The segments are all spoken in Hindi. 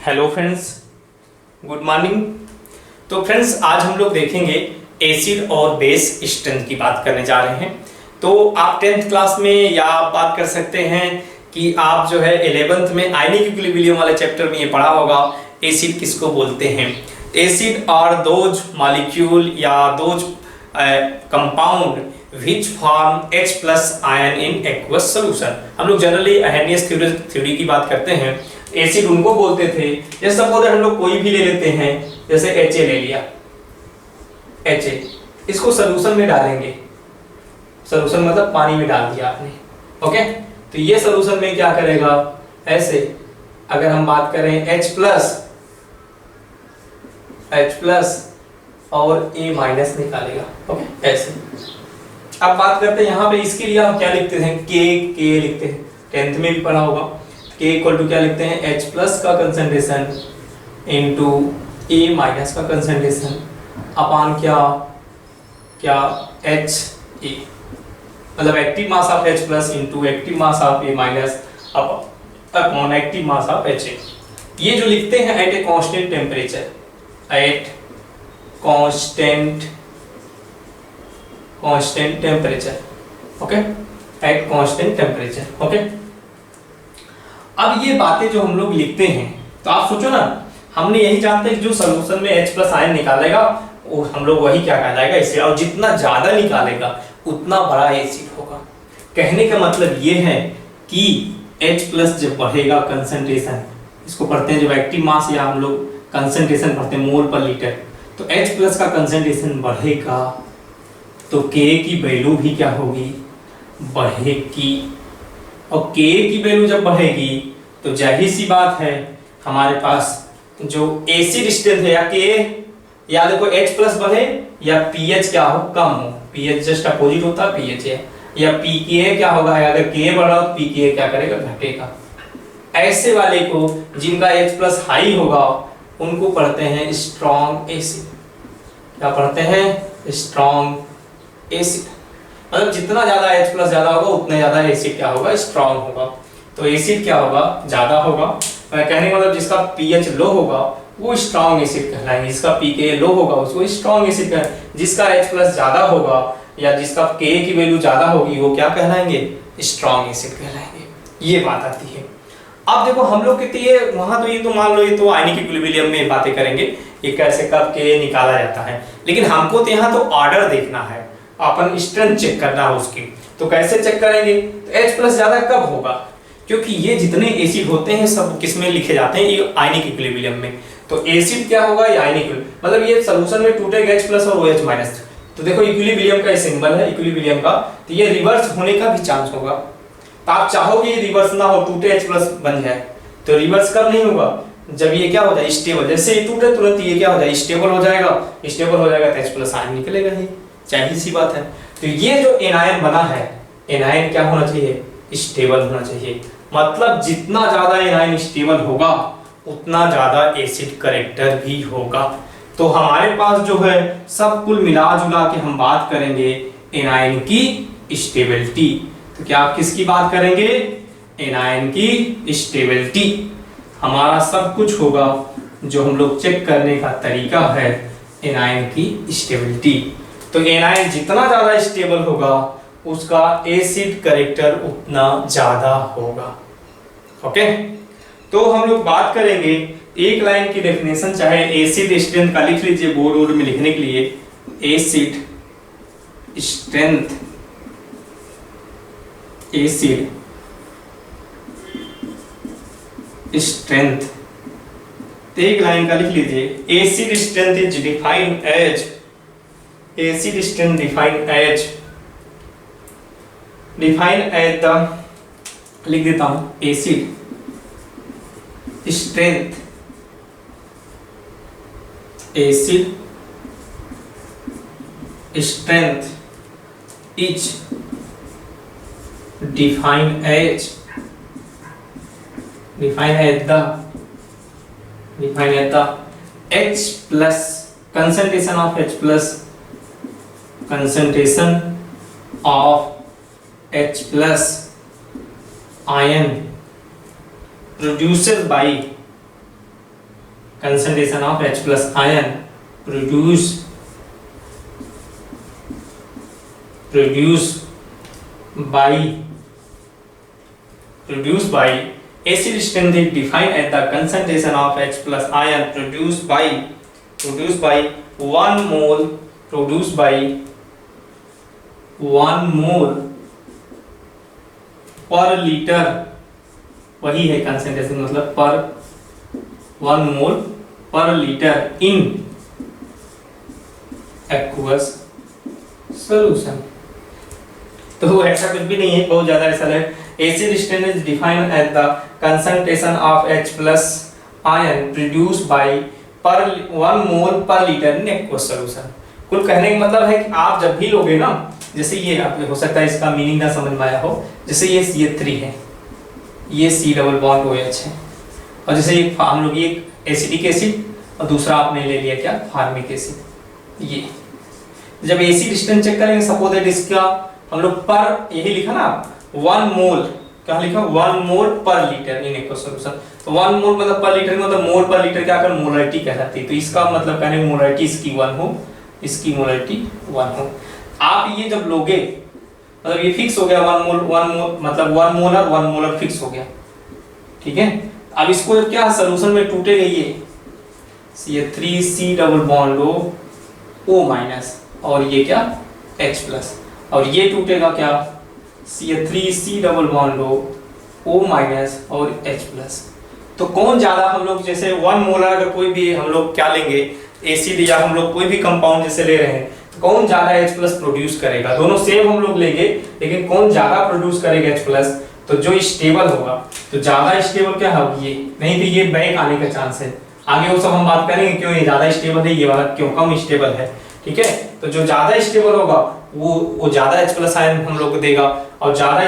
Hello friends, good morning. तो फ्रेंड्स, आज हम लोग देखेंगे एसिड और बेस स्ट्रेंथ की बात करने जा रहे हैं। तो आप 10th क्लास में या आप बात कर सकते हैं कि आप जो है 11th में आयनिक इक्विलिब्रियम वाले चैप्टर में ये पढ़ा होगा, एसिड किसको बोलते हैं। एसिड आर दोज मॉलिक्यूल या those compound which form H plus ion in aqueous solution। हम लोग जनरली अर्हेनियस थ्योरी की बात करते हैं। एसिड उनको बोलते थे, जैसे सपोज हम लोग कोई भी ले लेते हैं, जैसे Ha ले लिया, Ha इसको सोल्यूशन में डालेंगे। सोल्यूशन मतलब पानी में डाल दिया आपने, ओके। तो ये सोल्यूशन में क्या करेगा, ऐसे अगर हम बात करें H प्लस और A माइनस निकालेगा, ओके ऐसे। अब बात करते हैं यहाँ पे, इसके लिए हम क्या लिखते हैं, के लिखते हैं, 10th में भी पढ़ा होगा। के इक्वल टू क्या लिखते हैं, H प्लस का कंसंट्रेशन इनटू A माइनस का कंसंट्रेशन अपान क्या HA, मतलब active mass of H plus into active mass of A minus upon active mass of HA। ये जो लिखते हैं at a constant temperature, at constant temperature, okay, at constant temperature, okay. अब ये बातें जो हम लोग लिखते हैं, तो आप सोचो ना, हमने यही जानते हैं कि जो सॉल्यूशन में H प्लस आयन निकालेगा वो हम लोग वही क्या कहलाएगा, एसिड। और जितना ज्यादा निकालेगा उतना बड़ा एसिड होगा। कहने का मतलब ये है कि H प्लस जब बढ़ेगा कंसंट्रेशन, इसको पढ़ते हैं जब एक्टिव मास या हम लोग कंसंट्रेशन पढ़ते हैं मोल पर लीटर, तो H प्लस का कंसंट्रेशन बढ़ेगा तो K की वैल्यू भी क्या होगी, बढ़ेगी। और K की वैल्यू जब बढ़ेगी तो जाहिर सी बात है हमारे पास जो एसिड स्ट्रेंथ है, या K या देखो H प्लस बढ़े या pH क्या हो, कम हो। pH जस्ट अपोजिट होता है pH है, या pKa क्या होगा, अगर K बढ़ा तो pKa क्या करेगा, घटेगा। ऐसे वाले को जिनका H प्लस हाई होगा उनको पढ़ते हैं स्ट्रॉन्ग एसिड। क्या पढ़ते हैं, स्ट्रॉन्ग एसिड। मतलब जितना ज्यादा H प्लस ज्यादा होगा उतना ज्यादा एसिड क्या होगा, स्ट्रॉन्ग होगा। तो एसिड क्या होगा, ज्यादा होगा। कहने का मतलब जिसका pH लो होगा वो स्ट्रॉन्ग एसिड कहलाएंगे, जिसका pKa लो होगा उसको स्ट्रॉन्ग एसिड कहलाएंगे, जिसका H प्लस ज्यादा होगा या जिसका Ka की वैल्यू ज्यादा होगी वो क्या कहलाएंगे, स्ट्रॉन्ग एसिड कहलाएंगे। ये बात आती है। अब देखो हम लोग कहते हैं वहां, तो ये तो मान लो ये तो आयनिक इक्विलिब्रियम में बातें करेंगे, ये कैसे कब Ka निकाला जाता है, लेकिन हमको तो यहाँ तो ऑर्डर देखना है, अपन स्ट्रेंथ चेक करना है उसकी। तो कैसे चेक करेंगे, तो H प्लस ज्यादा कब होगा, क्योंकि ये जितने एसिड होते हैं सब किस में लिखे जाते हैं, ये आयनिक इक्विलिब्रियम में। तो एसिड क्या होगा, ये आयनिक, मतलब ये सॉल्यूशन में टूटेगा H प्लस और OH माइनस। तो देखो इक्विलिब्रियम का सिंबल है, इक्विलिब्रियम का, तो ये रिवर्स होने का भी चांस होगा। तो आप चाहोगे ये रिवर्स ना हो, टूटे H प्लस बन जाए, तो रिवर्स कब नहीं होगा, जब ये क्या हो जाए, स्टेबल। जैसे ये टूटे तुरंत ये क्या हो जाए, स्टेबल हो जाएगा। स्टेबल हो जाएगा तो H प्लस आयन निकलेगा ही, जाहिर सी बात है। तो ये जो एनायन बना है, एनायन क्या होना चाहिए, स्टेबल होना चाहिए। मतलब जितना ज्यादा एनायन स्टेबल होगा उतना ज्यादा एसिड कैरेक्टर भी होगा। तो हमारे पास जो है सब कुल मिला जुला के हम बात करेंगे एनायन की स्टेबिलिटी। तो क्या आप किसकी बात करेंगे, एनायन की स्टेबिलिटी। हमारा सब कुछ होगा जो हम लोग चेक करने का तरीका है एनायन की स्टेबिलिटी। तो एनायन जितना ज्यादा स्टेबल होगा उसका एसिड कैरेक्टर उतना ज्यादा होगा, ओके। तो हम लोग बात करेंगे एक लाइन की डेफिनेशन, चाहे एसिड स्ट्रेंथ का लिख लीजिए बोर्ड में लिखने के लिए, एसिड स्ट्रेंथ, एसिड स्ट्रेंथ, एक लाइन का लिख लीजिए। Acid strength is defined as, acid strength defined as the, लिख देता हूं, acid strength, acid strength is defined as H plus concentration of H plus, concentration of H plus ion produced by concentration of H plus ion produced by acid strength is defined as the concentration of H plus ion produced by 1 mole per liter, वही है कंसेंट्रेशन मतलब पर 1 मोल पर लीटर इन एक्वस सॉल्यूशन। तो ऐसा कुछ भी नहीं है, बहुत ज्यादा ऐसा है। Acid strength is defined as the concentration of H plus ion produced by per 1 मोल पर लीटर इन एक्वस सॉल्यूशन। कुल कहने का मतलब है कि आप जब भी लोगे ना, जैसे ये आप हो सकता है इसका मीनिंग ना समझ में आया हो, जैसे ये CH3 है, ये C डबल बॉन्ड OH है, और जैसे हम लोग ये एसिडिक एसिड और दूसरा आपने ले लिया क्या फार्मिक एसिड। ये जब एसिड स्ट्रेंथ चेक करेंगे, सपोज दैट इसका हम लोग पर यही लिखा ना 1 मोल, क्या लिखा 1 मोल पर लीटर इन एक्वस सॉल्यूशन। तो 1 मोल मतलब पर लीटर मतलब मोल पर लीटर क्या कर मोलरिटी कहलाती है। तो इसका मतलब कहने मोलरिटी इसकी 1 हो, इसकी मोलरिटी 1 हो। आप ये जब लोगे मतलब ये फिक्स हो गया 1 मोल मतलब 1 मोलर 1 मोलर फिक्स हो गया, ठीक है। अब इसको क्या सॉल्यूशन में टूटेगा, ये CH3C double bond O minus और ये क्या H प्लस, और ये टूटेगा क्या CH3C double bond O minus और H प्लस। तो कौन ज्यादा हम लोग जैसे 1 मोलर अगर कोई भी हम लोग क्या लेंगे एसिड या हम लोग कोई भी कंपाउंड जैसे ले रहे हैं, तो कौन ज्यादा H प्लस प्रोड्यूस करेगा। दोनों सेम हम लोग लेंगे, लेकिन कौन ज्यादा प्रोड्यूस करेगा H प्लस, तो जो स्टेबल होगा, तो ज्यादा स्टेबल क्या होगी ये, नहीं तो ये बैक आने का चांस है। आगे वो सब हम बात करेंगे क्यों ये ज्यादा स्टेबल है, ये वाला क्यों कम स्टेबल है, ठीक है। तो जो ज्यादा स्टेबल होगा वो ज्यादा H प्लस आयन हम लोग को देगा, और ज्यादा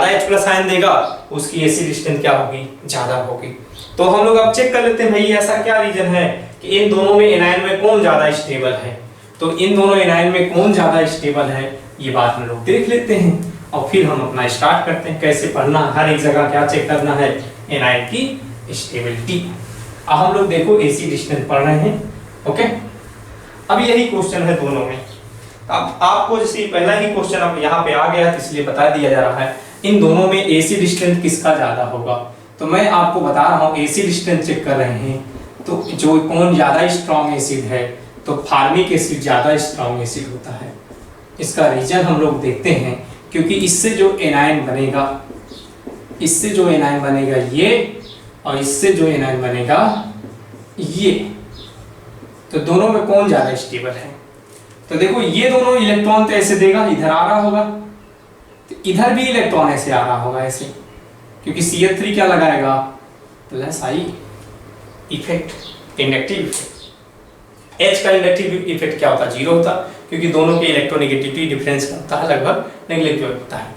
H प्लस आयन देगा उसकी एसिड स्ट्रेंथ क्या होगी ज्यादा होगी। तो हम लोग अब चेक कर लेते हैं भाई ऐसा क्या रीजन है कि इन दोनों में एनायन में कौन ज्यादा स्टेबल है। तो इन दोनों एनायन में कौन ज्यादा स्टेबल है ये बात हम लोग देख लेते हैं, और फिर हम अपना स्टार्ट करते हैं कैसे पढ़ना, हर एक जगह क्या चेक करना है एनायन की स्टेबिलिटी। अब हम लोग देखो एसिड स्ट्रेंथ पढ़ रहे हैं, ओके। अब यही क्वेश्चन है दोनों में। अब आपको जैसे पहला ही क्वेश्चन अब यहाँ पे आ गया है, इसलिए बता दिया जा रहा है इन दोनों में एसिड स्ट्रेंथ किसका ज्यादा होगा। तो मैं आपको बता रहा हूँ एसिड स्ट्रेंथ चेक कर रहे हैं, तो जो कौन ज्यादा स्ट्रॉन्ग एसिड है, तो फार्मिक एसिड ज्यादा स्ट्रॉन्ग एसिड होता है। इसका रीजन हम लोग देखते हैं, क्योंकि इससे जो एनायन बनेगा, इससे जो एनायन बनेगा ये, और इससे जो एनायन बनेगा ये, तो दोनों में कौन ज्यादा स्टेबल है। तो देखो ये दोनों इलेक्ट्रॉन तो ऐसे देगा, इधर आ रहा होगा, तो इधर भी इलेक्ट्रॉन ऐसे आ रहा होगा ऐसे, क्योंकि CH3 क्या लगाएगा plus I effect, inductive effect. H का इंडक्टिव इफेक्ट क्या होता है, 0 होता, क्योंकि दोनों के इलेक्ट्रोनेगेटिविटी डिफरेंस होता है लगभग नेगेटिव होता है।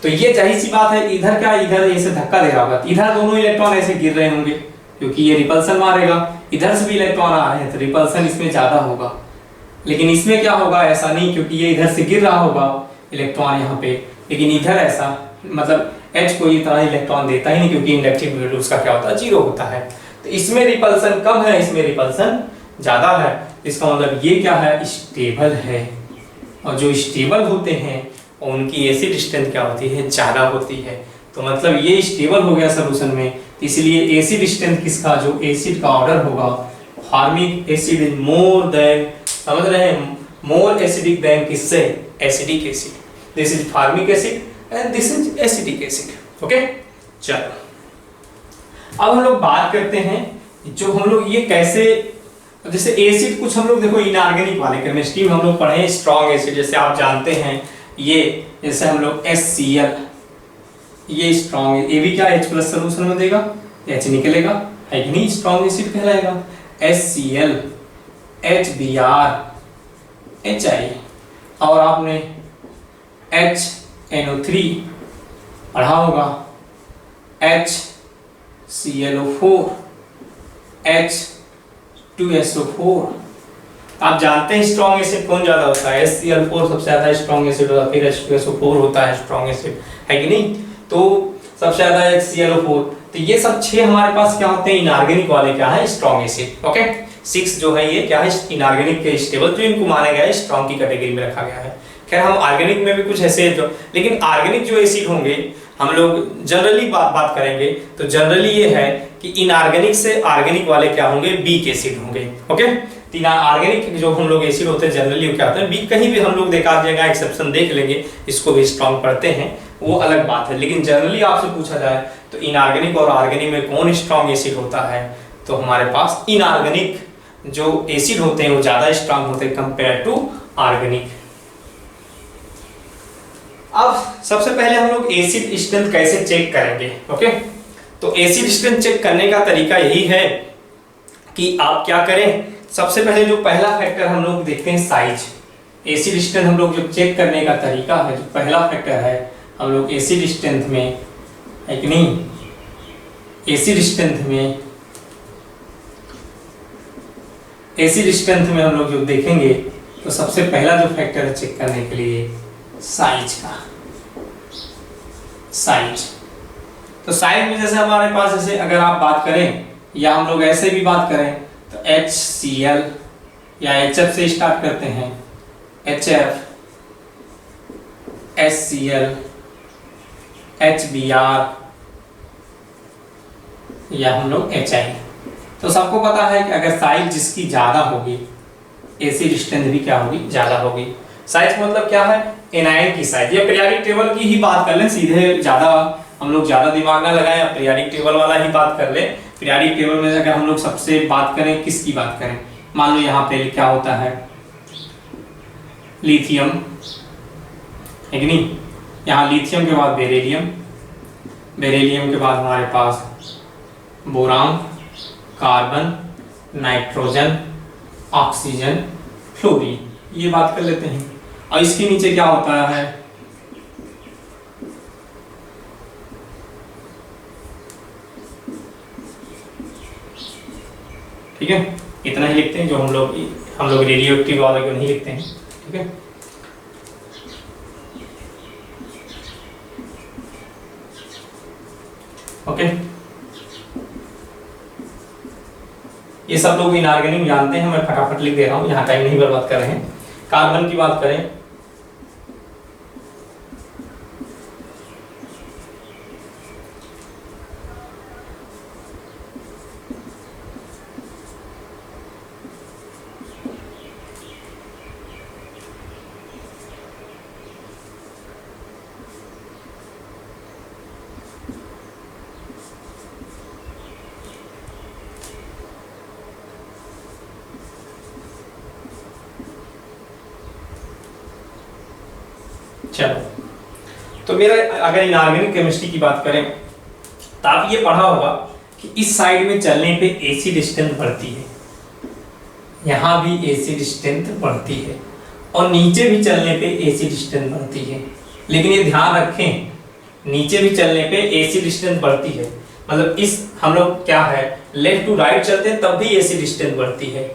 तो ये जाहिर सी बात है, इधर क्या इधर ऐसे धक्का दे रहा होगा, इधर दोनों इलेक्ट्रॉन ऐसे गिर रहे होंगे, क्योंकि ये रिपल्सन मारेगा, इधर से भी इलेक्ट्रॉन आ रहे हैं तो रिपल्सन इसमें ज्यादा होगा। लेकिन इसमें क्या होगा, ऐसा नहीं, क्योंकि ये इधर से गिर रहा होगा इलेक्ट्रॉन यहाँ पे, लेकिन इधर ऐसा मतलब H कोई इतना इलेक्ट्रॉन देता ही नहीं, क्योंकि इंडक्टिव वैल्यू उसका क्या होता है 0 होता है। तो इसमें रिपल्सन कम है, इसमें रिपल्सन ज्यादा है। इसका मतलब ये क्या है स्टेबल है, और जो स्टेबल होते हैं उनकी एसिड स्ट्रेंथ क्या होती है ज्यादा होती है। तो मतलब ये स्टेबल हो गया सॉल्यूशन में, इसलिए एसिड स्ट्रेंथ किसका, जो एसिड का ऑर्डर होगा formic acid is more than, समझ रहे हैं, मोर एसिडिक देन किससे acidic acid. This is formic acid and this is acidic acid, okay. चलो अब हम लोग बात करते हैं जो हम लोग ये कैसे, जैसे एसिड कुछ हम लोग देखो इनऑर्गेनिक वाले केमिस्ट्री में हम लोग पढ़े स्ट्रॉन्ग एसिड, जैसे आप जानते हैं ये, जैसे हम लोग HCl, ये स्ट्रॉन्ग है, ये भी क्या H प्लस सोल्यूशन में देगा, H निकलेगा, है कि नहीं, स्ट्रॉन्ग एसिड कहलाएगा। HCl, HBr, HI, और आपने HNO3 पढ़ा होगा, HClO4, H2SO4। आप जानते हैं स्ट्रॉन्ग एसिड कौन ज्यादा होता है, HCl4 सबसे ज्यादा स्ट्रॉन्ग एसिड होता है, फिर H2SO4 होता है स्ट्रॉन्ग एसिड, है कि नहीं। तो सबसे ज्यादा HClO4। तो ये सब 6 हमारे पास क्या होते हैं, इनऑर्गेनिक वाले क्या है, स्ट्रॉन्ग एसिड। ओके, 6 जो है ये क्या है, इनऑर्गेनिक के स्टेबल, जो इनको माना गया है स्ट्रॉन्ग की कैटेगरी में रखा गया है। खैर हम ऑर्गेनिक में भी कुछ ऐसे जो, लेकिन ऑर्गेनिक जो एसिड होंगे हम लोग जनरली बात करेंगे तो जनरली ये है कि इनऑर्गेनिक से ऑर्गेनिक वाले क्या होंगे, वीक एसिड होंगे। ओके, तीन ऑर्गेनिक जो हम लोग एसिड होते हैं जनरली क्या होते हैं वीक, कहीं भी हम लोग देखा जाएगा एक्सेप्शन देख लेंगे, इसको भी स्ट्रॉन्ग पढ़ते हैं वो अलग बात है, लेकिन जनरली आपसे पूछा जाए तो इनऑर्गेनिक और ऑर्गेनिक में कौन स्ट्रॉन्ग एसिड होता है, तो हमारे पास इनऑर्गेनिक जो एसिड होते हैं वो ज्यादा स्ट्रॉन्ग होते हैं कंपेयर टू ऑर्गेनिक। अब सबसे पहले हम लोग एसिड स्ट्रेंथ कैसे चेक करेंगे। ओके, तो एसिड स्ट्रेंथ चेक करने का तरीका यही है कि आप क्या करें, सबसे पहले जो पहला फैक्टर हम लोग देखते हैं साइज। एसिड स्ट्रेंथ हम लोग जो चेक करने का तरीका है, जो पहला फैक्टर है हम लोग एसिड स्ट्रेंथ में है कि नहीं, एसिड स्ट्रेंथ में हम लोग जो देखेंगे तो सबसे पहला जो फैक्टर है चेक करने के लिए साइज का, साइज। तो साइज में जैसे हमारे पास, जैसे अगर आप बात करें या हम लोग ऐसे भी बात करें तो HCl या HF से स्टार्ट करते हैं, HF, HCl, HBr या हम लोग HI। तो सबको पता है कि अगर साइज जिसकी ज्यादा होगी एसिड स्ट्रेंथ भी क्या होगी, ज्यादा होगी। साइज मतलब क्या है, एनायन की साइज, या पीरियोडिक टेबल की ही बात कर लें सीधे, ज्यादा हम लोग ज्यादा दिमाग ना लगाएं, या पीरियोडिक टेबल वाला ही बात कर लें। पीरियोडिक टेबल में अगर हम लोग सबसे बात करें, किसकी बात करें, मान लो यहाँ पे क्या होता है, लिथियम है कि नहीं, यहाँ लिथियम के बाद बेरिलियम, बेरिलियम के बाद हमारे पास boron, carbon, nitrogen, oxygen, fluorine, ये बात कर लेते हैं। और इसके नीचे क्या होता है, ठीक है, इतना ही लिखते हैं, जो हम लोग रेडियो एक्टिव वाले को नहीं लिखते हैं। ठीक है, ओके, ये सब लोग इनऑर्गेनिक जानते हैं, मैं फटाफट लिख दे रहा हूं, यहाँ टाइम नहीं बर्बाद कर रहे हैं। कार्बन की बात करें, चलो, तो मेरा अगर इनऑर्गेनिक केमिस्ट्री की बात करें तो आप ये पढ़ा होगा कि इस साइड में चलने पे एसिड स्ट्रेंथ बढ़ती है, यहाँ भी एसिड स्ट्रेंथ बढ़ती है, और नीचे भी चलने पे एसिड स्ट्रेंथ बढ़ती है। लेकिन ये ध्यान रखें, नीचे भी चलने पे एसिड स्ट्रेंथ बढ़ती है, मतलब इस हम लोग क्या है लेफ्ट टू राइट चलते हैं तब भी एसिड स्ट्रेंथ बढ़ती है,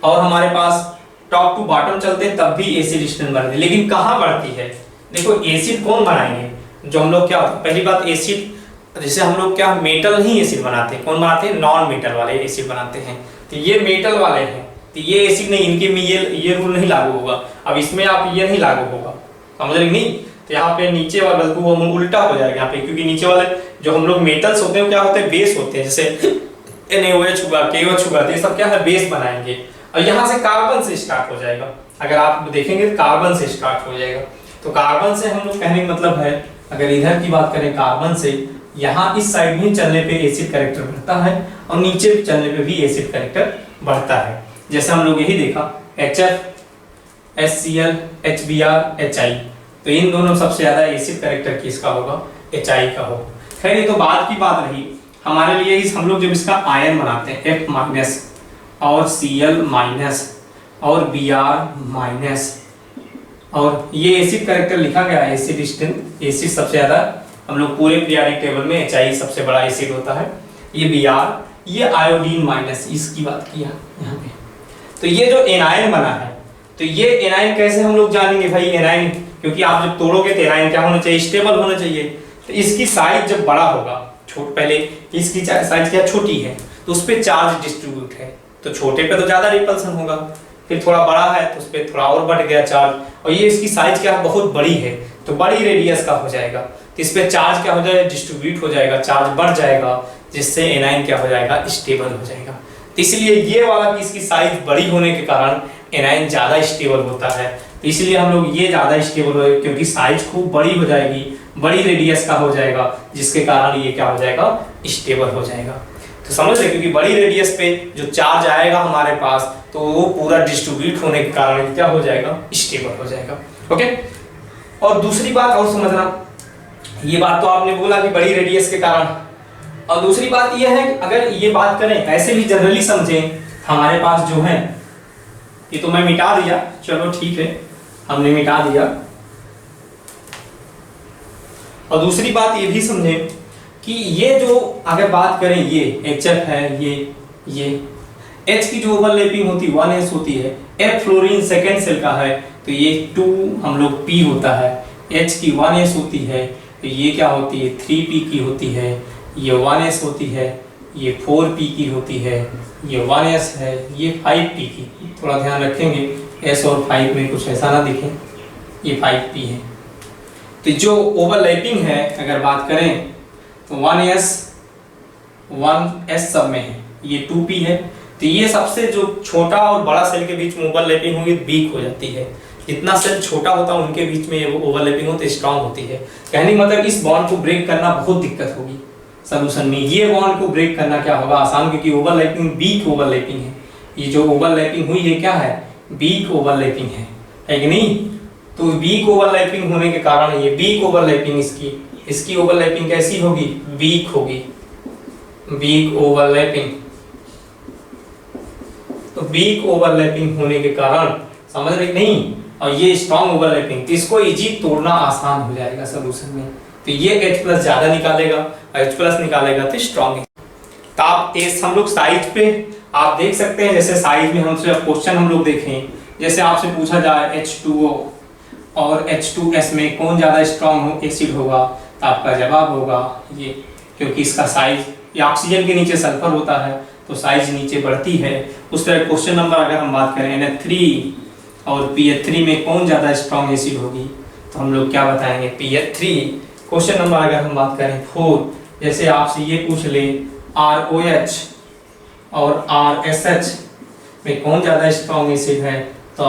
और हमारे पास टॉप टू बॉटम चलते हैं तब भी एसिड स्ट्रेंथ बढ़ती है। लेकिन कहाँ बढ़ती है, देखो एसिड कौन बनाएंगे, जो हम लोग क्या होता है, पहली बात एसिड जैसे हम लोग क्या मेटल नहीं एसिड बनाते, कौन बनाते हैं, नॉन मेटल वाले एसिड बनाते हैं। तो ये मेटल वाले हैं, तो ये एसिड नहीं, इनके में ये रूल नहीं लागू होगा। अब इसमें आप ये नहीं लागू होगा, समझ रहे नहीं, तो यहाँ पे नीचे वाला बल्कि वो उल्टा हो जाएगा यहाँ पे, क्योंकि नीचे वाले जो हम लोग मेटल्स होते हैं क्या होते हैं, बेस होते हैं, जैसे NaOH हुआ, KOH हुआ, तो ये सब क्या है बेस बनाएंगे। और यहाँ से कार्बन से स्टार्ट हो जाएगा, अगर आप देखेंगे तो कार्बन से स्टार्ट हो जाएगा। तो कार्बन से हम लोग कहने का मतलब है, अगर इधर की बात करें कार्बन से, यहाँ इस साइड में चलने पे एसिड कैरेक्टर बढ़ता है और नीचे चलने पे भी एसिड कैरेक्टर बढ़ता है। जैसे हम लोग यही देखा HF, HCl, HBr, HI, तो इन दोनों सबसे ज्यादा एसिड कैरेक्टर किसका होगा, HI का होगा। खैर ये तो बाद की बात रही, हमारे लिए हम लोग जब इसका आयन बनाते हैं F- और Cl- और Br-, और ये एसिड कैरेक्टर लिखा गया है, एसिड स्ट्रेंथ, एसिड सबसे ज्यादा हम लोग पूरे पीरियोडिक टेबल में HI सबसे बड़ा एसिड होता है, ये Br, ये आयोडीन माइनस, इसकी बात किया यहाँ पे। तो ये जो एनायन बना है, तो ये एनायन कैसे हम लोग जानेंगे भाई, एनायन क्योंकि आप जब तोड़ोगे तो एनायन क्या होना चाहिए, स्टेबल होना चाहिए। तो इसकी साइज जब बड़ा होगा, पहले इसकी साइज क्या छोटी है तो उस पर चार्ज डिस्ट्रीब्यूट है, तो छोटे पे तो ज्यादा रिपल्सन होगा, फिर थोड़ा बड़ा है तो उस पर थोड़ा और बढ़ गया चार्ज, और ये इसकी साइज क्या बहुत बड़ी है तो बड़ी रेडियस का हो जाएगा, तो इस पर चार्ज क्या हो जाएगा, डिस्ट्रीब्यूट हो जाएगा, चार्ज बढ़ जाएगा, जिससे एनायन क्या हो जाएगा, स्टेबल हो जाएगा। तो इसलिए ये वाला कि इसकी साइज बड़ी होने के कारण एनायन ज्यादा स्टेबल होता है, तो इसलिए हम लोग ये ज्यादा स्टेबल हो, क्योंकि साइज खूब बड़ी हो जाएगी, बड़ी रेडियस का हो जाएगा, जिसके कारण ये क्या हो जाएगा, स्टेबल हो जाएगा। तो समझ रहे, क्योंकि बड़ी रेडियस पे जो चार्ज आएगा हमारे पास तो वो पूरा डिस्ट्रीब्यूट होने के कारण क्या हो जाएगा, स्टेबल हो जाएगा। ओके, और दूसरी बात और समझना, ये बात तो आपने बोला कि बड़ी रेडियस के कारण, और दूसरी बात ये है कि अगर ये बात करें ऐसे भी जनरली समझें, हमारे पास जो है, ये तो मैं मिटा दिया, चलो ठीक है हमने मिटा दिया, और दूसरी बात ये भी समझें कि ये जो अगर बात करें ये HF है, ये H की जो ओवरलैपिंग होती है 1s होती है, F फ्लोरीन सेकेंड सेल का है तो ये 2 हम लोग P होता है, H की 1s होती है तो ये क्या होती है 3P की होती है, ये 1s होती है, ये 4P की होती है, ये 1s है, ये 5P की, थोड़ा ध्यान रखेंगे S और 5 में कुछ ऐसा ना दिखे, ये 5P है। तो जो ओवरलैपिंग है अगर बात करें तो 1s सब में है, ये 2P है, तो ये सबसे जो छोटा और बड़ा सेल के बीच में ओवरलैपिंग होगी वीक हो जाती है, जितना सेल छोटा होता है उनके बीच में वो ओवरलैपिंग होती है स्ट्रांग होती है। कहने का मतलब इस बॉन्ड को ब्रेक करना बहुत दिक्कत होगी सॉल्यूशन में, ये बॉन्ड को ब्रेक करना क्या होगा, आसान, क्योंकि ओवरलैपिंग वीक ओवरलैपिंग है, ये जो ओवरलैपिंग हुई है क्या है, वीक ओवरलैपिंग है कि नहीं। तो वीक ओवरलैपिंग होने के कारण ये वीक ओवरलैपिंग इसकी ओवरलैपिंग कैसी होगी, वीक होगी, वीक ओवरलैपिंग। तो वीक ओवरलैपिंग होने के कारण समझ रहे नहीं, और ये स्ट्रॉन्ग ओवरलैपिंग, तो इसको इजी तोड़ना आसान हो जाएगा सॉल्यूशन में, तो ये H+ ज्यादा निकालेगा, H+ निकालेगा तो स्ट्रॉन्ग है। तो आप हम लोग साइज पे आप देख सकते हैं, जैसे साइज में हमसे क्वेश्चन हम लोग देखें, जैसे आपसे पूछा जाए H2O और H2S में कौन ज्यादा स्ट्रॉन्ग एसिड होगा, तो आपका जवाब होगा ये, क्योंकि इसका साइज, ये ऑक्सीजन के नीचे सल्फर होता है तो साइज नीचे बढ़ती है। उस तरह क्वेश्चन नंबर अगर हम बात करें NH3 और PH3 में कौन ज़्यादा स्ट्रॉन्ग एसिड होगी, तो हम लोग क्या बताएंगे, PH3। क्वेश्चन नंबर अगर हम बात करें 4, जैसे आपसे ये पूछ ले ROH और RSH में कौन ज़्यादा स्ट्रॉन्ग एसिड है, तो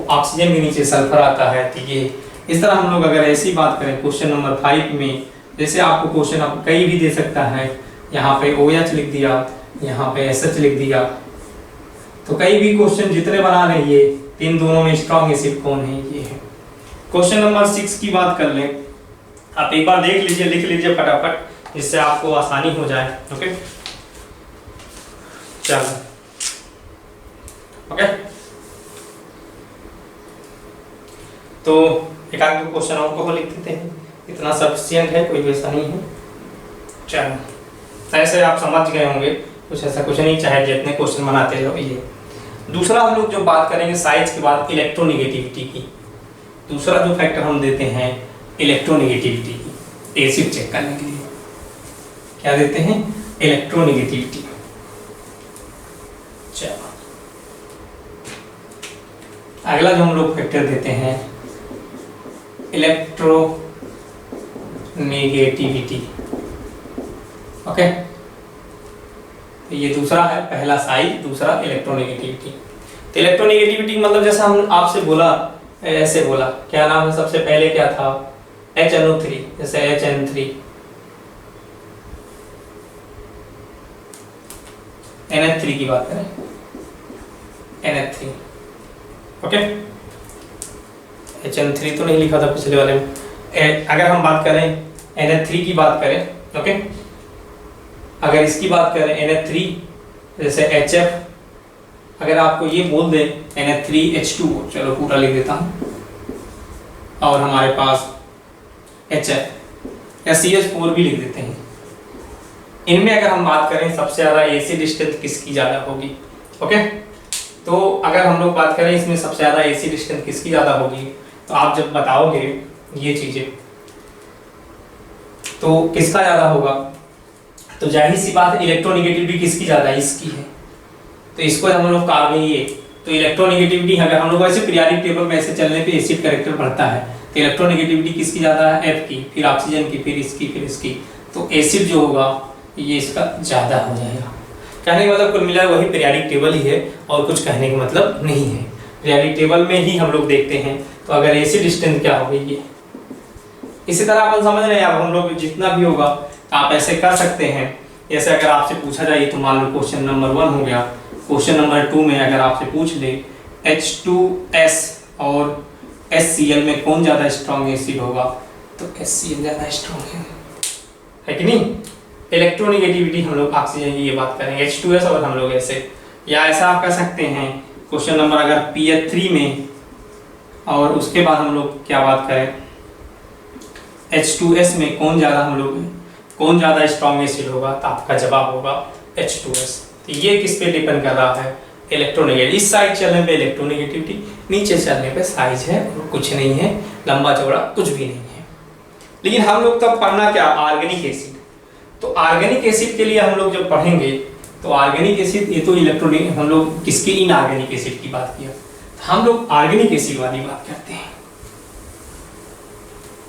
ऑक्सीजन के नीचे सल्फर आता है, तो ये इस तरह हम लोग अगर ऐसी बात करें क्वेश्चन नंबर 5 में, जैसे आपको क्वेश्चन आप कहीं भी दे सकता है, यहाँ पे OH लिख दिया, यहाँ पे SH लिख दिया, तो कई भी क्वेश्चन जितने बना रहे ये इन दोनों में स्ट्रॉन्ग एसिड कौन है, ये है। क्वेश्चन नंबर 6 की बात कर लें, आप एक बार देख लीजिए, लिख लीजिए फटाफट, जिससे आपको आसानी हो जाए। ओके चलो, ओके तो एक आध क्वेश्चन और को लिख देते हैं, इतना सफिशिएंट है, कोई वैसा नहीं है। चलो ऐसे आप समझ गए होंगे, कुछ ऐसा कुछ नहीं, चाहे जितने क्वेश्चन बनाते रहो। ये दूसरा हम लोग जो बात करेंगे साइज के बाद इलेक्ट्रोनेगेटिविटी की, दूसरा जो फैक्टर हम देते हैं इलेक्ट्रोनेगेटिविटी की, एसिड चेक करने के लिए क्या देते हैं, इलेक्ट्रोनेगेटिविटी। चलो अगला जो हम लोग फैक्टर देते हैं इलेक्ट्रोनेगेटिविटी। ओके, तो ये दूसरा है, पहला साइज, दूसरा इलेक्ट्रोनेगेटिविटी। तो इलेक्ट्रोनेगेटिविटी मतलब जैसा हम आपसे बोला, ऐसे बोला, क्या नाम है, सबसे पहले क्या था HNO3, जैसे HN3, NH3 की बात करें, NH3, ओके, HN3 तो नहीं लिखा था पिछले वाले में। अगर हम बात करें NH3 की बात करें, ओके, अगर इसकी बात करें NH3 जैसे HF, अगर आपको ये बोल दे NH3H2O, चलो पूरा लिख देता हूँ, और हमारे पास HF या CH4 भी लिख देते हैं। इनमें अगर हम बात करें सबसे ज़्यादा एसिड स्ट्रेंथ किसकी ज़्यादा होगी, ओके, तो अगर हम लोग बात करें इसमें सबसे ज़्यादा एसिड स्ट्रेंथ किसकी ज़्यादा होगी, तो आप जब बताओगे ये चीज़ें तो किसका ज्यादा होगा? तो जाहिर सी बात है इलेक्ट्रोनेगेटिविटी किसकी ज्यादा है? इसकी है। तो इसको हम लोग कार्बन ये, तो इलेक्ट्रोनेगेटिविटी अगर हम लोग ऐसे पीरियोडिक टेबल में ऐसे चलने पे एसिड कैरेक्टर बढ़ता है, तो इलेक्ट्रोनेगेटिविटी किसकी ज्यादा है? F की, फिर ऑक्सीजन की, फिर इसकी, फिर इसकी। तो एसिड जो होगा ये इसका ज्यादा हो जाएगा। कहने का मतलब कुल मिला वही पीरियोडिक टेबल ही है और कुछ कहने का मतलब नहीं है। पीरियोडिक टेबल में ही हम लोग देखते हैं। तो अगर एसिड स्ट्रेंथ क्या होगी ये, इसी तरह अपन समझ रहे हैं। अब हम लोग जितना भी होगा आप ऐसे कर सकते हैं। जैसे अगर आपसे पूछा जाए तो मान लो क्वेश्चन नंबर 1 हो गया, क्वेश्चन नंबर 2 में अगर आपसे पूछ ले H2S और HCl में कौन ज्यादा स्ट्रॉन्ग एसिड होगा, तो HCl ज्यादा स्ट्रॉन्ग है कि नहीं? इलेक्ट्रोनेगेटिविटी हम लोग ऑक्सीजन की ये बात करेंगे H2S और हम लोग ऐसे, या ऐसा आप कर सकते हैं क्वेश्चन नंबर अगर PH3 में और उसके बाद हम लोग क्या बात करें H2S में कौन ज्यादा स्ट्रॉन्ग एसिड होगा, तो आपका जवाब होगा H2S। तो ये किस पे डिपेंड कर रहा है? इलेक्ट्रोनेगेटिव। इस साइड चलने पे इलेक्ट्रोनेगेटिविटी, नीचे चलने पे साइज है और कुछ नहीं है, लंबा चौड़ा कुछ भी नहीं है। लेकिन हम लोग तब पढ़ना क्या? Organic acid. तो ऑर्गेनिक एसिड के लिए हम लोग जब पढ़ेंगे तो ऑर्गेनिक एसिड, ये तो इलेक्ट्रोनिक, हम लोग किसकी इनऑर्गेनिक एसिड की बात किया, तो हम लोग ऑर्गेनिक एसिड वाली बात करते हैं।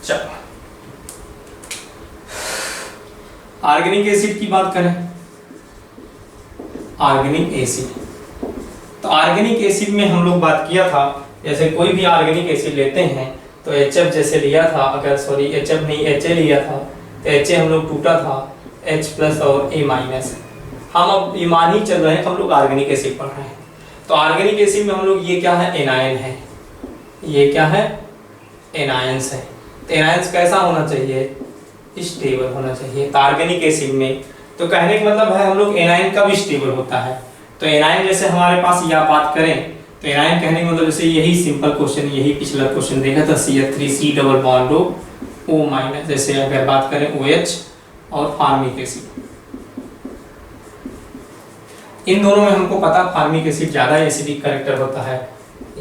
चलो ऑर्गेनिक एसिड की बात करें, ऑर्गेनिक एसिड। तो ऑर्गेनिक एसिड में हम लोग बात किया था, जैसे कोई भी ऑर्गेनिक एसिड लेते हैं तो HF जैसे लिया था, अगर सॉरी HF नहीं HA लिया था, तो HA हम लोग टूटा था H+ और A-। हम अब ईमान ही चल रहे हैं, हम लोग ऑर्गेनिक एसिड पढ़ रहे हैं। तो ऑर्गेनिक एसिड में हम लोग ये क्या है? एनायन है। ये क्या है? एनायंस है। तो एनायंस कैसा होना चाहिए? स्टेबल होना चाहिए। तो ऑर्गेनिक एसिड में, तो कहने का मतलब है हम लोग एनायन कब स्टेबल होता है? तो एनायन जैसे हमारे पास या बात करें तो एनायन कहने का मतलब जैसे यही सिंपल क्वेश्चन, यही पिछला क्वेश्चन देखा था CH3C डबल बॉन्ड O-। जैसे अगर बात करें OH और फार्मिक एसिड, इन दोनों में हमको पता फार्मिक एसिड ज्यादा एसिडिक कैरेक्टर होता है।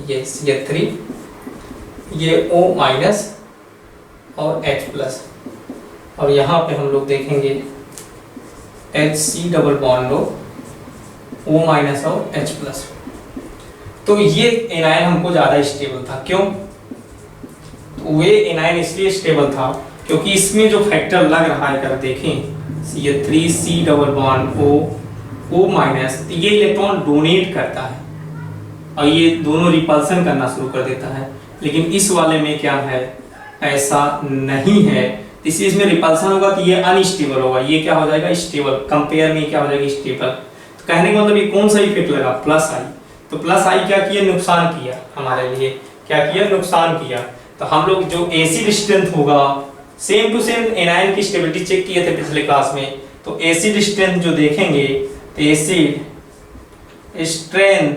ये CH3, ये O- और H+, और यहाँ पे हम लोग देखेंगे HC डबल बॉन्ड O- और H+। तो ये एनायन हमको ज्यादा स्टेबल था। क्यों? तो वे एनायन इसलिए स्टेबल था क्योंकि इसमें जो फैक्टर लग रहा है, अगर देखें CH3C डबल बॉन्ड O-, तो ये इलेक्ट्रॉन डोनेट करता है और ये दोनों रिपल्सन करना शुरू कर देता है। लेकिन इस वाले में क्या है? ऐसा नहीं है। इसमें रिपल्सन होगा तो ये अनस्टेबल होगा, ये क्या हो जाएगा? स्टेबल। कंपेयर में क्या हो जाएगा? स्टेबल। तो कहने का मतलब ये कौन सा इफेक्ट लगा? +I। तो +I क्या किया? नुकसान किया हमारे लिए। क्या किया? नुकसान किया। तो हम लोग जो एसिड स्ट्रेंथ होगा, सेम टू सेम एनायन की स्टेबिलिटी चेक किए थे पिछले क्लास में, तो एसिड स्ट्रेंथ जो देखेंगे तो acid strength,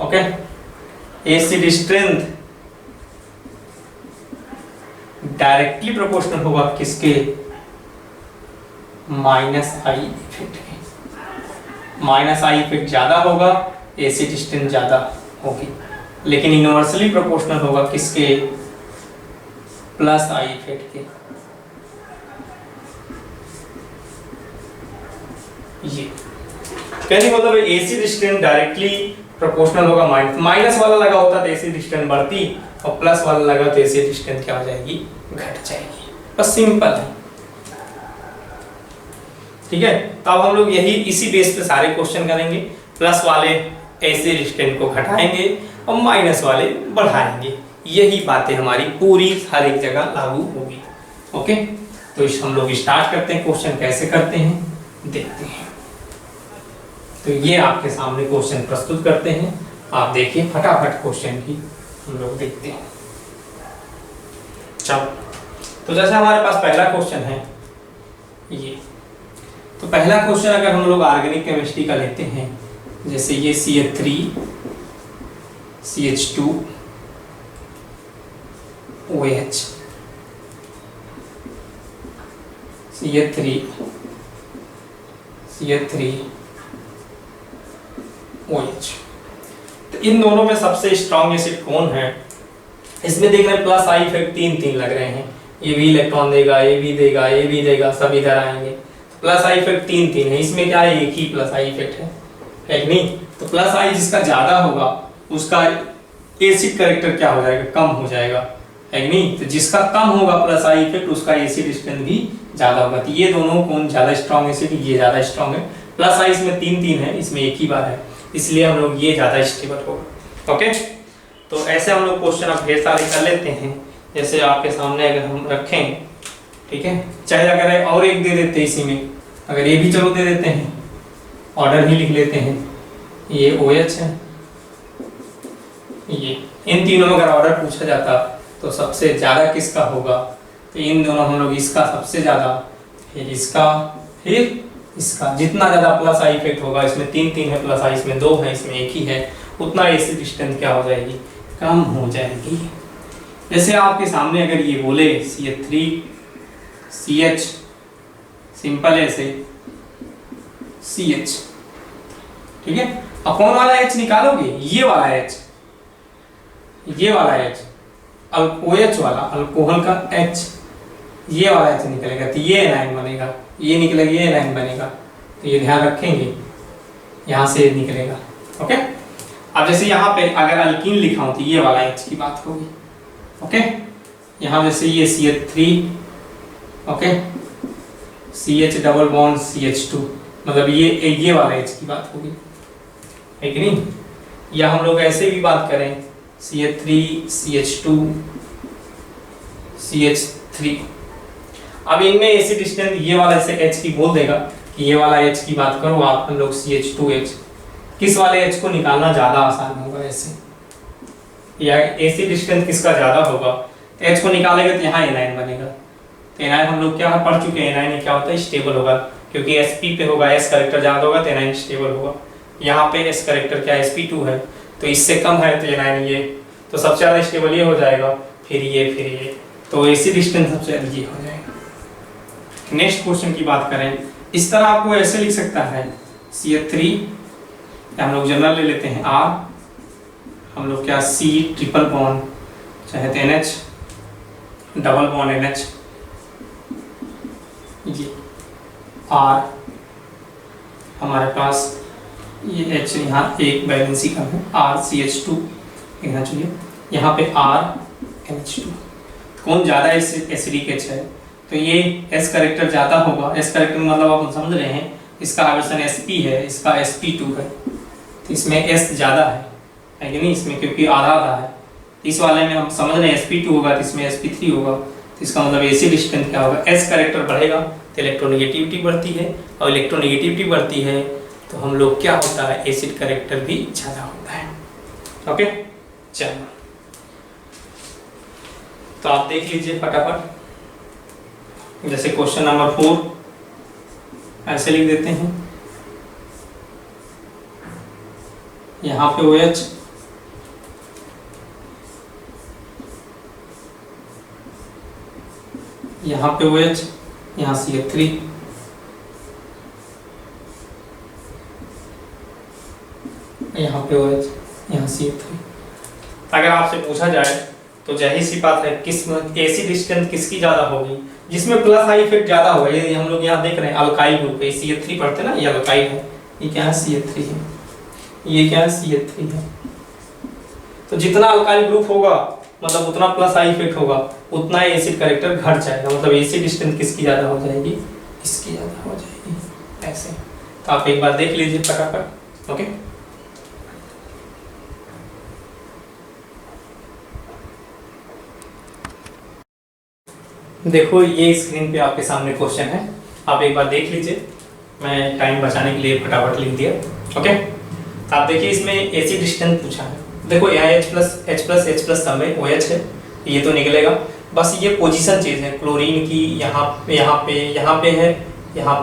okay, acid strength directly proportional होगा किसके? -I इफेक्ट के। -I इफेक्ट ज्यादा होगा, एसिड स्ट्रेंथ ज्यादा होगी। लेकिन इनवर्सली प्रोपोर्शनल होगा किसके? +I इफेक्ट के। ये कहने का मतलब एसिड स्ट्रेंथ डायरेक्टली प्रोपोर्शनल होगा। माइनस वाला लगा होता तो एसिड स्ट्रेंथ बढ़ती, और प्लस वाला लगा तो एसिड स्ट्रेंथ क्या हो जाएगी? घट जाएगी। बस सिंपल है। ठीक है, तो अब हम लोग यही इसी बेस पे सारे क्वेश्चन करेंगे। प्लस वाले एसिड स्ट्रेंथ को घटाएंगे और माइनस वाले बढ़ाएंगे। यही बातें हमारी पूरी हर एक जगह लागू होगी। ओके, तो इस हम लोग स्टार्ट करते हैं। क्वेश्चन कैसे करते हैं देखते हैं। तो ये आपके सामने क्वेश्चन प्रस्तुत करते हैं, आप देखिए फटाफट क्वेश्चन की हम लोग देखते हैं। चलो, तो जैसे हमारे पास पहला क्वेश्चन है ये, तो पहला क्वेश्चन अगर हम लोग ऑर्गेनिक केमिस्ट्री का लेते हैं, जैसे ये CH3 CH2 OH, CH3 CH3 OH, तो इन दोनों में सबसे स्ट्रॉन्ग एसिड कौन है? इसमें देख रहे हैं +I इफेक्ट 3 लग रहे हैं। ये भी इलेक्ट्रॉन देगा, ये भी देगा, ये भी देगा, सब इधर आएंगे। प्लस आई इफेक्ट 3 है, इसमें क्या है, एक ही प्लस आई इफेक्ट है कि नहीं। तो प्लस आई जिसका ज्यादा होगा उसका एसिड कैरेक्टर क्या हो जाएगा, कम हो जाएगा, है कि नहीं। तो जिसका कम होगा प्लस आई इफेक्ट उसका एसिड स्ट्रेंथ भी ज्यादा होगा। तो ये दोनों कौन ज्यादा स्ट्रॉन्ग एसिड, ये ज्यादा स्ट्रॉन्ग है। प्लस आई इसमें 3 है, इसमें एक ही बार है, इसलिए हम लोग ये ज्यादा स्टेबल होगा। ओके, तो ऐसे हम लोग क्वेश्चन अब ढेर सारे कर लेते हैं। जैसे आपके सामने अगर हम रखें, ठीक है, चाहे अगर और एक दे देते हैं इसी में, अगर ये भी चलो दे देते हैं, ऑर्डर ही लिख लेते हैं, ये OH है, ये इन तीनों में अगर ऑर्डर पूछा जाता तो सबसे ज्यादा किसका होगा, तो इन दोनों हम लोग इसका सबसे ज्यादा, फिर इसका, फिर इसका। जितना ज्यादा प्लस आई इफेक्ट होगा, इसमें 3 है, प्लस आई इसमें 2 है, इसमें एक ही है, उतना एसिड स्ट्रेंथ क्या हो जाएगी, कम हो जाएगी। जैसे आपके सामने अगर ये बोले CH3CH, सिंपल ऐसे CH, ठीक है। अब कौन वाला H निकालोगे, ये वाला H, ये वाला H, OH वाला अल्कोहल का H, ये वाला H निकलेगा तो ये एनाइन बनेगा, ये निकलेगा, ये एनाइन बनेगा। तो ये ध्यान रखेंगे, यहाँ से निकलेगा। ओके, अब जैसे यहाँ पे अगर अल्कीन लिखा हो तो ये वाला H की बात होगी। ओके, यहाँ जैसे ये CH3, okay, CH double bond CH2, मतलब ये वाला H की बात होगी, है कि नहीं। या हम लोग ऐसे भी बात करें CH3 CH2 CH3, अब इनमें एसिड स्ट्रेंथ ये वाला ऐसे H की बोल देगा कि ये वाला H की बात करो आप, हम लोग CH2H, किस वाले H को निकालना ज्यादा आसान होगा ऐसे, या एसिड स्ट्रेंथ किसका ज्यादा होगा, तो H को निकालेगा तो यहाँ एनाइन बनेगा। तो एनाइन हम लोग क्या पढ़ चुके हैं, एनाइन क्या होता है, स्टेबल होगा, क्योंकि Sp पे होगा, S कैरेक्टर ज्यादा होगा तो एनाइन स्टेबल होगा। यहाँ पे S कैरेक्टर क्या Sp2 है, तो इससे कम है तो एनाइन ये, तो सबसे ज्यादा स्टेबल ये हो जाएगा, फिर ये, तो एसिड स्ट्रेंथ सबसे ज्यादा ये हो जाएगा। नेक्स्ट क्वेश्चन की बात करें, इस तरह आपको ऐसे लिख सकता है CH3, हम लोग जनरल ले लेते हैं R, हम लोग क्या C ट्रिपल बॉन्ड चाहे तो NH डबल बॉन्ड NH, ये R हमारे पास ये H यहाँ एक बैलेंस ही कम है, R CH2 लिखना चाहिए, यहाँ पे R NH2। कौन ज़्यादा एसिडिक H है, तो ये S कैरेक्टर ज़्यादा होगा। S कैरेक्टर मतलब आप समझ रहे हैं, इसका आवर्सन Sp है, इसका Sp2 है, तो इसमें S ज़्यादा है कि नहीं, इसमें क्योंकि आधा आधा है। इस वाले में हम समझ रहे हैं Sp2 होगा तो इसमें Sp3 होगा, तो इसका मतलब एसिड स्ट्रेंथ क्या होगा, S कैरेक्टर बढ़ेगा तो इलेक्ट्रोनेगेटिविटी बढ़ती है, और इलेक्ट्रोनेगेटिविटी बढ़ती है तो हम लोग क्या होता है, एसिड कैरेक्टर भी ज़्यादा होता है। ओके, चलो तो आप देख लीजिए फटाफट, जैसे क्वेश्चन नंबर 4 ऐसे लिख देते हैं, यहाँ पे OH, यहाँ पे OH, यहाँ CH3, यहाँ पे OH, यहाँ CH3। अगर आपसे पूछा जाए तो जाहिर सी बात है किस एसिड स्ट्रेंथ किसकी ज्यादा होगी, जिसमें प्लस आई इफेक्ट ज्यादा होगा। ये हम लोग यहाँ देख रहे हैं अल्काइल ग्रुप है, CH3 पढ़ते ना, ये अल्काइल है, ये क्या है CH3 है, ये क्या है CH3 है। तो जितना अल्काइल ग्रुप होगा मतलब उतना प्लस आई इफेक्ट होगा, उतना एसिड कैरेक्टर घट जाएगा, मतलब एसिड स्ट्रेंथ किसकी ज्यादा हो जाएगी, इसकी ज्यादा हो जाएगी ऐसे। तो आप एक बार देख लीजिए फटाफट। ओके, देखो ये स्क्रीन पे आपके सामने क्वेश्चन है, आप एक बार देख लीजिए, मैं टाइम बचाने के लिए फटाफट लिख दिया। ओके, तो आप देखिए इसमें एसिड स्ट्रेंथ पूछा है, देखो यहाँ H+H+H+ सब में OH है, ये तो निकलेगा, बस ये पोजीशन चीज है क्लोरीन की, यहाँ पे है, यहाँ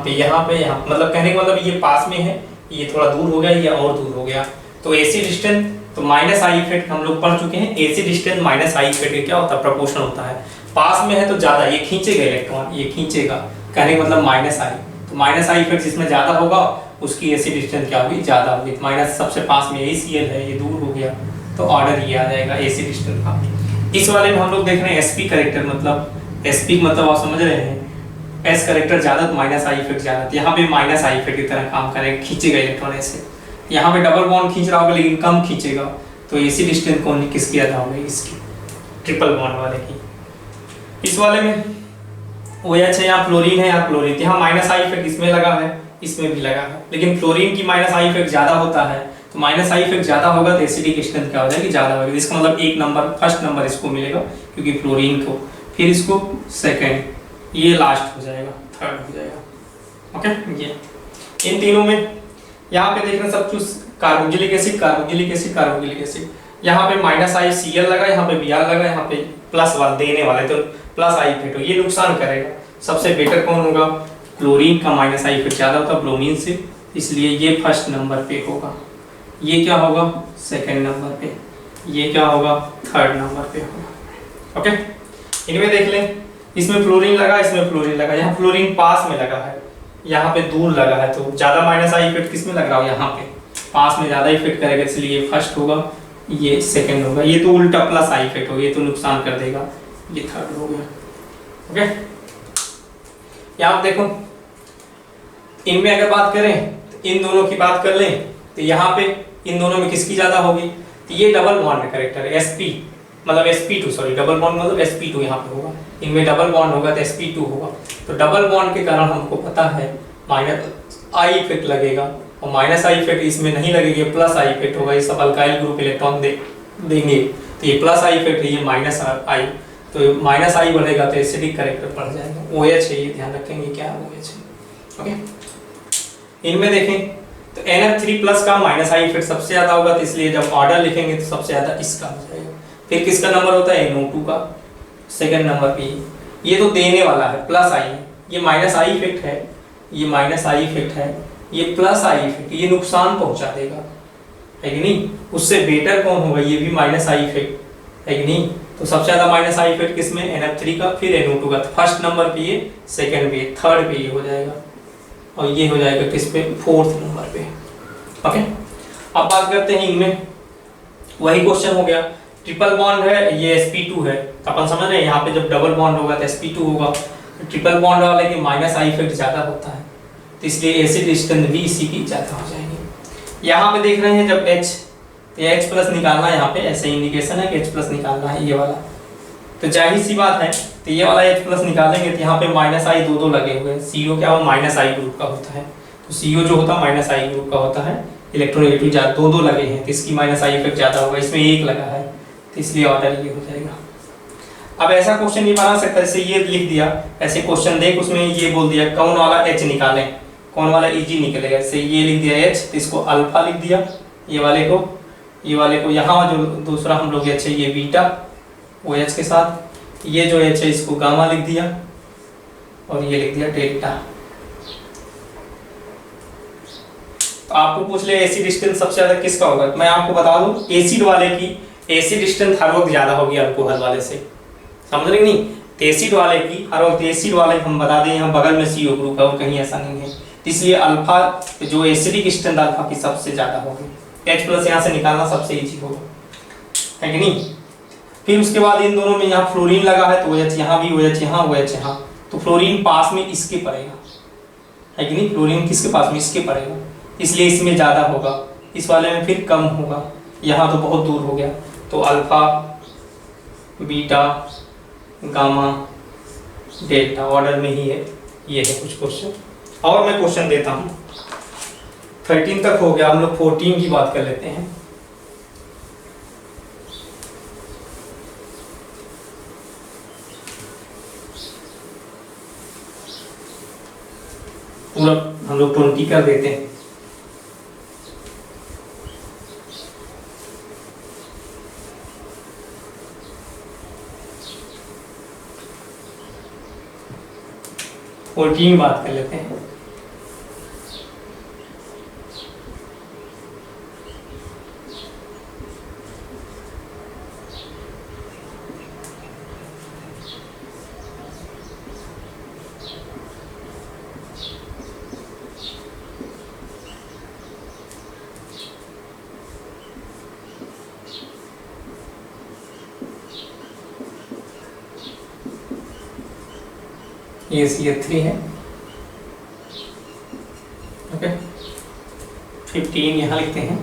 मतलब कहने का मतलब ये पास में है, ये थोड़ा दूर हो गया, ये और दूर हो गया। तो एसिड स्ट्रेंथ तो माइनस आई इफेक्ट हम लोग पढ़ चुके हैं, acid strength minus I effect क्या होता है, प्रपोर्शन होता है। पास में है तो ज्यादा ये खींचेगा इलेक्ट्रॉन, ये खींचेगा, कहने का मतलब माइनस आई, तो माइनस आई इफेक्ट जिसमें ज्यादा होगा उसकी एसिड स्ट्रेंथ क्या होगी, ज्यादा होगी। माइनस सबसे पास में ACl है, ये दूर हो गया तो ऑर्डर ये आ जाएगा एसिड स्ट्रेंथ का। इस वाले में हम लोग देख रहे हैं Sp कैरेक्टर, मतलब sp मतलब आप समझ रहे हैं, s करेक्टर ज्यादा तो माइनस आई इफेक्ट ज्यादा, तो यहाँ पे माइनस आई इफेक्ट की तरह काम करेगा, खींचेगा इलेक्ट्रॉन ऐसे। यहाँ पे डबल बॉन्ड खींच रहा होगा लेकिन कम खींचेगा, तो एसी डिस्टेंस कौन किसकी ज्यादा होगी, इसकी, ट्रिपल बॉन्ड वाले की। इस वाले में वो OH है, यहाँ फ्लोरीन है, यहाँ क्लोरीन, यहाँ माइनस आई इफेक्ट इसमें लगा है, इसमें भी लगा है, लेकिन फ्लोरीन की माइनस आई इफेक्ट ज्यादा होता है, तो माइनस आई इफेक्ट ज्यादा होगा तो एसिडिक स्ट्रेंथ क्या हो जाएगी, ज्यादा होगी। इसका मतलब एक नंबर, फर्स्ट नंबर इसको मिलेगा क्योंकि फ्लोरीन को, फिर इसको सेकेंड, ये लास्ट हो जाएगा, थर्ड हो जाएगा। ओके, ये इन तीनों में यहाँ पे देखना सब कुछ carboxylic acid, carboxylic acid, carboxylic acid, यहाँ पे माइनस आई Cl लगा, यहाँ पे Br लगा, यहाँ पे प्लस वाला देने वाले तो प्लस आई इफेक्ट हो, ये नुकसान करेगा। सबसे बेटर कौन होगा, क्लोरीन का माइनस आई इफेक्ट ज्यादा होता है ब्रोमीन से, इसलिए ये फर्स्ट नंबर पे होगा, ये क्या होगा सेकंड नंबर पे, ये क्या होगा थर्ड नंबर पे होगा। ओके, इनमें देख लें, इसमें फ्लोरीन लगा, इसमें फ्लोरीन लगा, यहाँ फ्लोरीन पास में लगा है, यहाँ पे दूर लगा है, तो ज्यादा माइनस आई इफेक्ट किसमें लग रहा हो, यहाँ पे पास में ज्यादा इफेक्ट करेगा, इसलिए ये फर्स्ट होगा, ये सेकंड होगा, ये तो उल्टा प्लस आई इफेक्ट होगा, ये तो नुकसान कर देगा, ये थर्ड हो गया। ओके, यहाँ देखो, इनमें अगर बात करें तो इन दोनों की बात कर लें तो यहाँ पे इन दोनों में किसकी ज्यादा होगी, तो ये डबल बॉन्ड करेक्टर है, sp मतलब sp2, सॉरी डबल बॉन्ड मतलब sp2 यहाँ पे होगा, इनमें डबल बॉन्ड होगा तो sp2 होगा, तो डबल बॉन्ड के कारण हमको पता है माइनस आई इफेक्ट लगेगा, और माइनस आई इफेक्ट इसमें नहीं लगेगा, प्लस आई इफेक्ट होगा, ये सब अल्काइल ग्रुप इलेक्ट्रॉन देंगे, तो ये प्लस आई इफेक्ट है, ये माइनस आई, तो माइनस आई बढ़ेगा तो एसिडिक करेक्टर बढ़ जाएगा, OH है, ये ध्यान रखेंगे क्या OH है। ओके, इनमें देखें तो NF3 प्लस का माइनस आई इफेक्ट सबसे ज्यादा होगा, तो इसलिए जब ऑर्डर लिखेंगे तो सबसे ज्यादा इसका हो जाएगा। फिर किसका नंबर होता है, NO2 का, सेकंड नंबर पे ये तो देने वाला है प्लस आई है, ये माइनस आई इफेक्ट है, ये माइनस आई इफेक्ट है, ये प्लस आई इफेक्ट, ये नुकसान पहुंचा देगा, है कि नहीं। उससे बेटर कौन होगा, ये भी माइनस आई इफेक्ट, है कि नहीं। तो सबसे ज्यादा माइनस आई इफेक्ट किसमें, NF3 का, फिर NO2 का, फर्स्ट नंबर पे ये, सेकंड पे, थर्ड पे ये हो जाएगा, और ये हो जाएगा किस पे, फोर्थ नंबर पे। ओके, अब बात करते हैं इनमें, वही क्वेश्चन हो गया, ट्रिपल बॉन्ड है, ये sp2 है, तो अपन समझ रहे हैं यहाँ पे जब डबल बॉन्ड होगा तो sp2 होगा, ट्रिपल बॉन्ड वाले की माइनस आई इफेक्ट ज्यादा होता है, तो इसलिए एसिड स्ट्रेंथ भी इसी की ज्यादा हो जाएगी। यहाँ पे देख रहे हैं जब H, तो H प्लस निकालना है, यहाँ पे ऐसे इंडिकेशन है कि H प्लस निकालना है, ये वाला, तो जाहिर सी बात है, तो ये वाला H प्लस निकालेंगे तो यहाँ पे माइनस आई दो लगे हुए हैं, CO क्या हो, माइनस आई ग्रुप का होता है, तो CO जो होता है माइनस आई ग्रुप का होता है, इलेक्ट्रोनेगेटिव ज्यादा दो लगे हैं, तो इसकी माइनस आई इफेक्ट ज्यादा होगा, इसमें एक लगा है, तो इसलिए ऑर्डर ये हो जाएगा। अब ऐसा क्वेश्चन नहीं बना सकता, जैसे ये लिख दिया, ऐसे क्वेश्चन देख उसमें ये बोल दिया कौन वाला H निकालें, कौन वाला Eg निकलेगा, जैसे ये लिख दिया H, तो इसको अल्फा लिख दिया, ये वाले को यहाँ जो दूसरा हम लोग H है ये बीटा OH के साथ, ये जो H है इसको गामा लिख दिया, और ये लिख दिया डेल्टा। तो आपको पूछ ले एसिड स्ट्रेंथ सबसे ज्यादा किसका होगा, मैं आपको बता दूं एसिड वाले की एसिड स्ट्रेंथ हर वक्त ज्यादा होगी अल्कोहल वाले से, समझ रहे नहीं, एसिड वाले की हर वक्त, एसिड वाले हम बता दें यहाँ बगल में CO ग्रुप है और कहीं ऐसा नहीं है, इसलिए अल्फा जो एसिडिक स्ट्रेंथ अल्फा की सबसे ज्यादा होगी, H प्लस यहाँ से निकालना सबसे इजी होगा, है कि नहीं। फिर उसके बाद इन दोनों में यहाँ फ्लोरीन लगा है, तो OH यहाँ भी, OH यहाँ, OH यहाँ, तो फ्लोरीन पास में इसके पड़ेगा, है कि नहीं, फ्लोरीन किसके पास में, इसके पड़ेगा, इसलिए इसमें ज्यादा होगा, इस वाले में फिर कम होगा, यहाँ तो बहुत दूर हो गया, तो alpha beta gamma delta order में ही है, ये है कुछ क्वेश्चन। और मैं क्वेश्चन देता हूँ, 13 तक हो गया, हम लोग 14 की बात कर लेते हैं। पूरा हम लोग 20 कर देते हैं। बात कर लेते हैं। ये CH3 है। ओके 15 यहाँ लिखते हैं।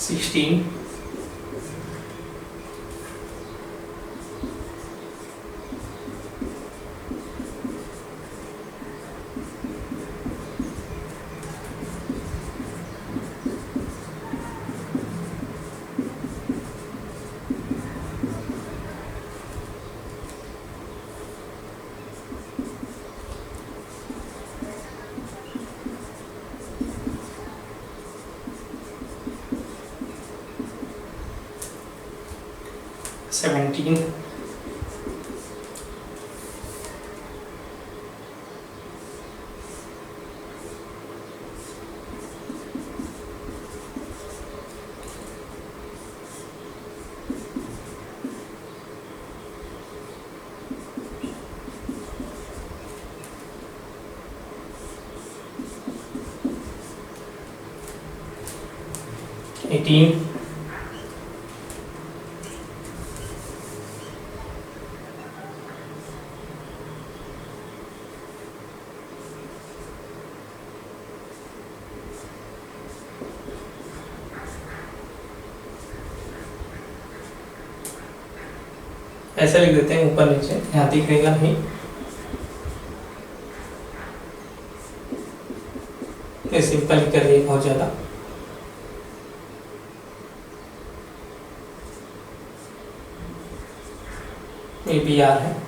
सिक्सटीन सेवेंटीन एटीन ऐसे लिख देते हैं ऊपर नीचे, यहाँ दिखेगा नहीं, तो सिंपल कर रही है बहुत ज्यादा। ये BR है।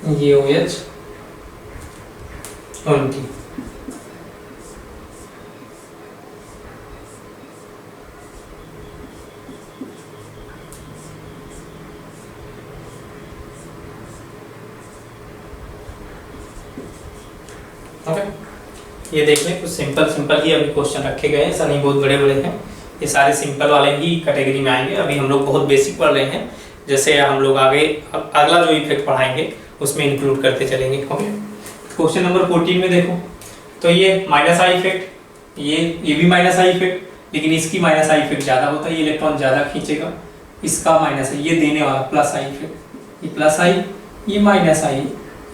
ये OH उनकी ओके। ये देख लें कुछ सिंपल ही अभी क्वेश्चन रखे गए हैं, ऐसा नहीं बहुत बड़े बड़े हैं, ये सारे सिंपल वाले ही कैटेगरी में आएंगे। अभी हम लोग बहुत बेसिक पढ़ रहे हैं, जैसे हम लोग आगे अगला जो इफेक्ट पढ़ाएंगे उसमें इंक्लूड करते चलेंगे। ओके क्वेश्चन नंबर 14 में देखो, तो ये माइनस आई इफेक्ट, ये भी माइनस आई इफेक्ट, लेकिन इसकी माइनस आई इफेक्ट ज़्यादा होता है, ये इलेक्ट्रॉन ज़्यादा खींचेगा, इसका माइनस है, ये देने वाला प्लस आई इफेक्ट, ये प्लस आई, ये माइनस आई,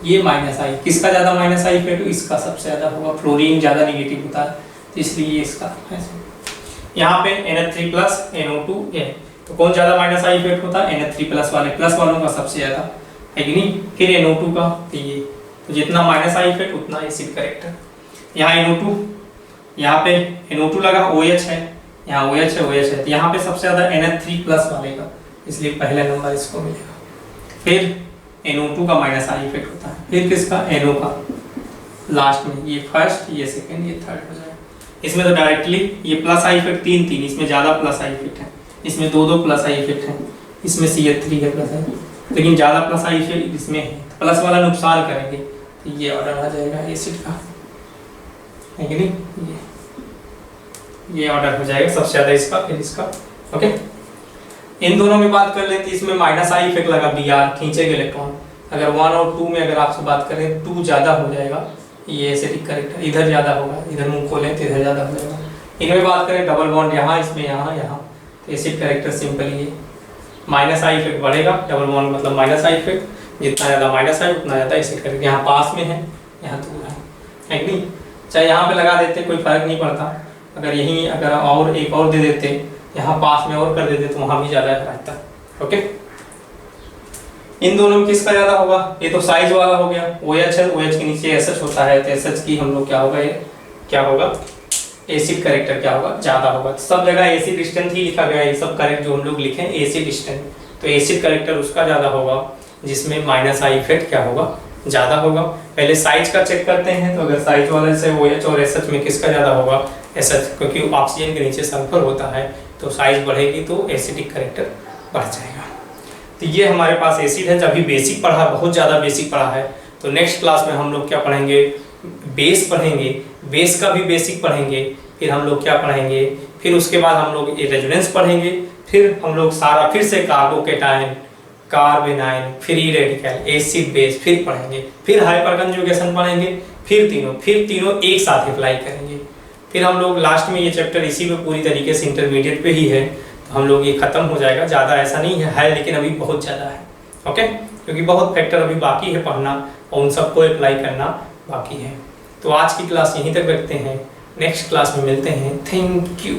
ये माइनस आई, किसका ज़्यादा माइनस आई इफेक्ट, इसका सबसे ज़्यादा होगा, फ्लोरीन ज़्यादा निगेटिव होता है, तो इसलिए इसका यहाँ पे NH3 प्लस NO2 है, तो कौन ज़्यादा माइनस आई इफेक्ट होता है, NH3 प्लस वालों का सबसे ज़्यादा है कि नहीं। फिर NO2 का, तो ये, तो जितना माइनस आई इफेक्ट उतना एसिड करेक्टर। यहाँ NO2, यहाँ पे NO2 लगा, OH है, यहाँ OH है, तो यहाँ पे सबसे ज़्यादा NH3 प्लस वाले का, इसलिए पहला नंबर इसको मिलेगा। फिर NO2 का माइनस आई इफेक्ट होता है, फिर किसका, NO का लास्ट में, ये फर्स्ट, ये सेकंड, ये थर्ड हो जाएगा। इसमें तो डायरेक्टली ये प्लस आई इफेक्ट तीन, इसमें ज़्यादा प्लस आई इफेक्ट है, इसमें दो प्लस आई इफेक्ट है, इसमें CH3 का प्लस है, लेकिन ज़्यादा प्लस आई इफेक्ट इसमें है, तो प्लस वाला नुकसान करेंगे, तो ये ऑर्डर आ जाएगा एसिड का, है कि नहीं, ये ऑर्डर हो जाएगा सबसे ज़्यादा इसका, फिर इसका। ओके इन दोनों में बात कर लेते, इसमें माइनस आई इफेक्ट लगा, BR खींचेगा इलेक्ट्रॉन, अगर 1 और 2 में अगर आपसे बात करें 2 ज़्यादा हो जाएगा, ये एसिडिक करेक्टर, इधर ज़्यादा होगा, इधर मुंह खोलें तो इधर ज़्यादा हो जाएगा। इनमें बात करें डबल बॉन्ड यहाँ, इसमें यहाँ, तो एसिड करेक्टर सिंपल ये माइनस आई इफेक्ट बढ़ेगा, डबल बॉन्ड मतलब माइनस आई इफेक्ट, जितना ज़्यादा माइनस आई उतना ज़्यादा एसिड करेक्टर, यहाँ पास में है, यहाँ दूर है कि नहीं। चाहे यहाँ पे लगा देते कोई फर्क नहीं पड़ता, अगर यहीं अगर और एक और दे देते, यहाँ पास में और कर देते तो वहाँ भी ज़्यादा रहता। ओके, इन दोनों में किसका ज़्यादा होगा? ये तो साइज वाला हो गया, OH है, OH के नीचे SH होता है, तो SH की हम लोग क्या होगा, ये क्या होगा, एसिड करेक्टर क्या होगा, ज़्यादा होगा। तो सब जगह एसिड डिस्टेंस ही लिखा गया है, ये सब करेक्ट जो हम लोग लिखे हैं एसिड डिस्टेंस, तो एसिड करेक्टर उसका ज़्यादा होगा जिसमें -I इफेक्ट क्या होगा, ज़्यादा होगा। पहले साइज का चेक करते हैं, तो अगर साइज वाले से OH और SH में किसका ज़्यादा होगा, SH, क्योंकि ऑक्सीजन के नीचे सल्फर होता है तो साइज बढ़ेगी तो एसिडिक करेक्टर बढ़ जाएगा। तो ये हमारे पास एसिड है। जब भी बेसिक पढ़ा, बहुत ज़्यादा बेसिक पढ़ा है, तो नेक्स्ट क्लास में हम लोग क्या पढ़ेंगे, बेस पढ़ेंगे, बेस का भी बेसिक पढ़ेंगे, फिर हम लोग क्या पढ़ेंगे, फिर उसके बाद हम लोग रेजोनेंस पढ़ेंगे, फिर हम लोग सारा फिर से carbocation, कार्बेनाइन, free radical, acid base फिर पढ़ेंगे, फिर हाइपर कंजुगेशन पढ़ेंगे, फिर तीनों एक साथ अप्लाई करेंगे। फिर हम लोग लास्ट में ये चैप्टर इसी पे पूरी तरीके से इंटरमीडिएट पे ही है, तो हम लोग ये खत्म हो जाएगा। ज़्यादा ऐसा नहीं है लेकिन अभी बहुत ज़्यादा है। ओके, क्योंकि बहुत फैक्टर अभी बाकी है पढ़ना और उन सबको अप्लाई करना बाकी है। तो आज की क्लास यहीं तक रखते हैं, नेक्स्ट क्लास में मिलते हैं। Thank you.